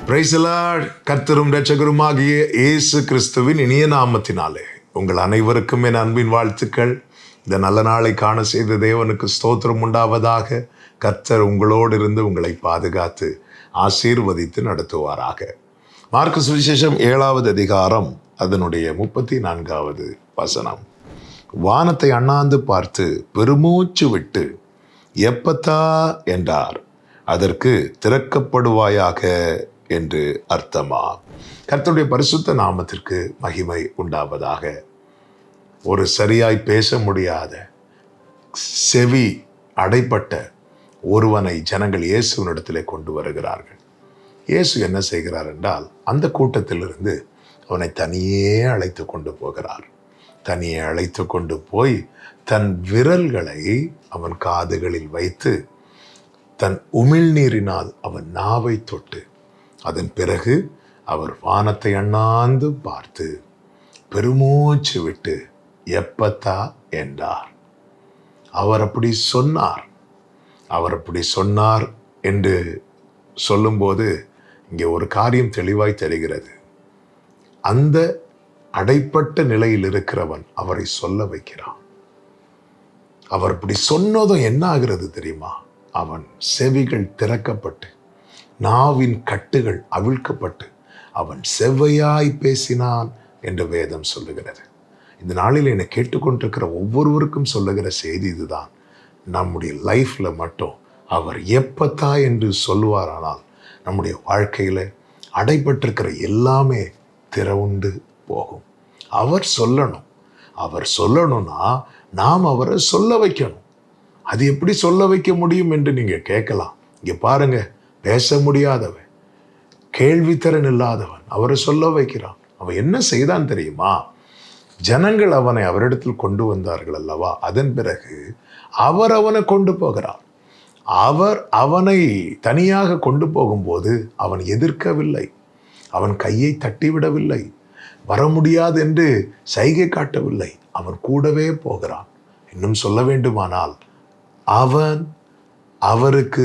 Praise the Lord. கர்த்தரும் இரட்சகருமாகிய இயேசு கிறிஸ்துவின் இனிய நாமத்தினாலே உங்கள் அனைவருக்கும் என் அன்பின் வாழ்த்துக்கள். இந்த நல்ல நாளை காண செய்த தேவனுக்கு ஸ்தோத்திரம் உண்டாவதாக. கர்த்தர் உங்களோடு இருந்து உங்களை பாதுகாத்து ஆசீர்வதித்து நடத்துவாராக. மார்க்கு சுவிசேஷம் 7வது அதிகாரம் அதனுடைய 34வது வசனம். வானத்தை அண்ணாந்து பார்த்து பெருமூச்சு விட்டு எப்பத்தா என்றார். அதற்கு திறக்கப்படுவாயாக என்று அர்த்தமா. கர்த்தருடைய பரிசுத்த நாமத்திற்கு மகிமை உண்டாவதாக. ஒரு சரியாய் பேச முடியாத, செவி அடைப்பட்ட ஒருவனை ஜனங்கள் இயேசுவினிடத்திலே கொண்டு வருகிறார்கள். இயேசு என்ன செய்கிறார் என்றால், அந்த கூட்டத்திலிருந்து அவனை தனியே அழைத்து கொண்டு போகிறார். தனியே அழைத்து கொண்டு போய் தன் விரல்களை அவன் காதுகளில் வைத்து தன் உமிழ்நீரினால் அவன் நாவை தொட்டு, அதன் பிறகு அவர் வானத்தை அண்ணாந்து பார்த்து பெருமூச்சு விட்டு எப்பத்தா என்றார். அவர் அப்படி சொன்னார் என்று சொல்லும்போது இங்கே ஒரு காரியம் தெளிவாய் தெரிகிறது. அந்த அடைப்பட்ட நிலையில் இருக்கிறவன் அவரை சொல்ல வைக்கிறான். அவர் அப்படி சொன்னதும் என்ன ஆகிறது தெரியுமா? அவன் செவிகள் திறக்கப்பட்டு நாவின் கட்டுகள் அவிழ்க்கப்பட்டு அவன் செவ்வையாய் பேசினான் என்று வேதம் சொல்லுகிறது. இந்த நாளில் என்னை கேட்டுக்கொண்டிருக்கிற ஒவ்வொருவருக்கும் சொல்லுகிற செய்தி இதுதான். நம்முடைய லைஃப்ல மட்டும் அவர் எப்பத்தா என்று சொல்லுவாரானால் நம்முடைய வாழ்க்கையில அடைபட்டிருக்கிற எல்லாமே திறவுண்டு போகும். அவர் சொல்லணும்னா நாம் அவரை சொல்ல வைக்கணும். அது எப்படி சொல்ல வைக்க முடியும் என்று நீங்க கேட்கலாம். இங்க பாருங்க, பேச முடியாதவன், கேள்வித்திறன் இல்லாதவன் அவரை சொல்ல வைக்கிறான். அவன் என்ன செய்தான் தெரியுமா? ஜனங்கள் அவனை அவரிடத்தில் கொண்டு வந்தார்கள் அல்லவா? அதன் பிறகு அவர் அவனை கொண்டு போகிறார். அவர் அவனை தனியாக கொண்டு போகும்போது அவன் எதிர்க்கவில்லை, அவன் கையை தட்டிவிடவில்லை, வர முடியாது என்று சைகை காட்டவில்லை. அவன் கூடவே போகிறான். இன்னும் சொல்ல வேண்டுமானால் அவன் அவருக்கு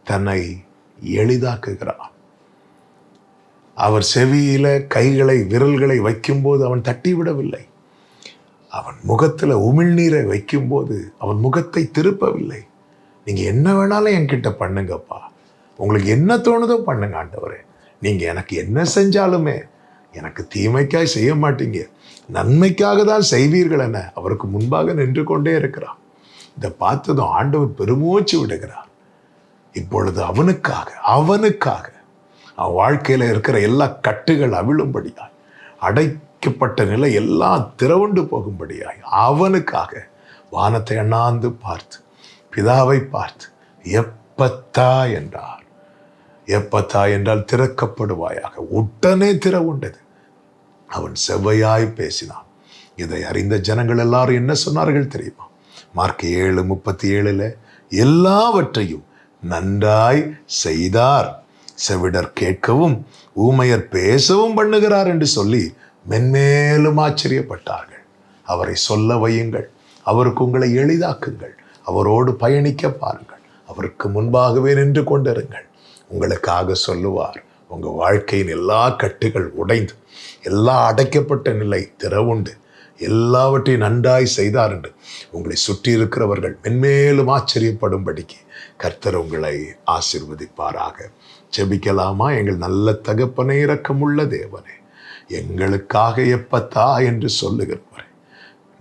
தன்னை எளிதாக்குகிறான். அவர் செவியில கைகளை விரல்களை வைக்கும்போது அவன் தட்டிவிடவில்லை. அவன் முகத்துல உமிழ்நீரை வைக்கும்போது அவன் முகத்தை திருப்பவில்லை. நீங்க என்ன வேணாலும் என்கிட்ட பண்ணுங்கப்பா, உங்களுக்கு என்ன தோணுதோ பண்ணுங்க ஆண்டவரே, நீங்க எனக்கு என்ன செஞ்சாலுமே எனக்கு தீமைக்காய் செய்ய மாட்டீங்க, நன்மைக்காக தான் செய்வீர்கள் என அவருக்கு முன்பாக நின்று கொண்டே இருக்கிறான். இதை பார்த்ததும் ஆண்டவர் பெருமூச்சு விடுகிறார். இப்பொழுது அவனுக்காக அவன் வாழ்க்கையில இருக்கிற எல்லா கட்டுகள் அவிழும்படியாய், அடைக்கப்பட்ட நிலை எல்லாம் திறவுண்டு போகும்படியாய் அவனுக்காக வானத்தை அண்ணாந்து பார்த்து பிதாவை பார்த்து எப்பத்தா என்றார். எப்பத்தா என்றால் திறக்கப்படுவாயாக. உடனே திறவுண்டது. அவன் செவ்வையாய் பேசினான். இதை அறிந்த ஜனங்கள் எல்லாரும் என்ன சொன்னார்கள் தெரியுமா? மார்க்கு 7:37 எல்லாவற்றையும் நன்றாய் செய்தார், செவிடர் கேட்கவும் ஊமையர் பேசவும் பண்ணுகிறார் என்று சொல்லி மென்மேலும் ஆச்சரியப்பட்டார்கள். அவரை சொல்ல வையுங்கள், அவருக்கு உங்களை எளிதாக்குங்கள், அவரோடு பயணிக்க பாருங்கள், அவருக்கு முன்பாகவே நின்று கொண்டிருங்கள். உங்களுக்காக சொல்லுவார். உங்க வாழ்க்கையின் எல்லா கட்டுகள் உடைந்து எல்லா அடைக்கப்பட்ட நிலை திறவுண்டு எல்லாவற்றையும் நன்றாய் செய்தார் என்று உங்களை சுற்றி இருக்கிறவர்கள் மென்மேலும் ஆச்சரியப்படும்படிக்கு கர்த்தர் உங்களை ஆசீர்வதிப்பாராக. ஜெபிக்கலாமா? எங்கள் நல்ல தகப்பனே, இரக்கமுள்ள தேவனே, எங்களுக்காக எப்பத்தா என்று சொல்லுகிறவரே,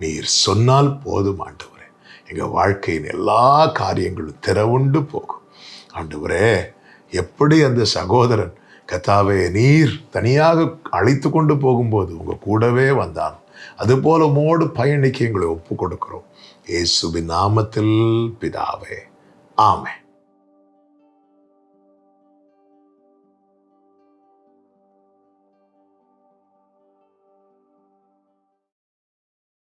நீர் சொன்னால் போதும் ஆண்டவரே, எங்கள் வாழ்க்கையின் எல்லா காரியங்களும் திறவுண்டு போகும் ஆண்டவரே. எப்படி அந்த சகோதரன் கர்த்தாவே நீர் தனியாக அழைத்து கொண்டு போகும்போது உங்க கூடவே வந்தான், அதுபோல உம்மோடு பயணிக்க எங்களை ஒப்பு கொடுக்கிறோம். இயேசுவின் நாமத்தில் பிதாவே, ஆமென்.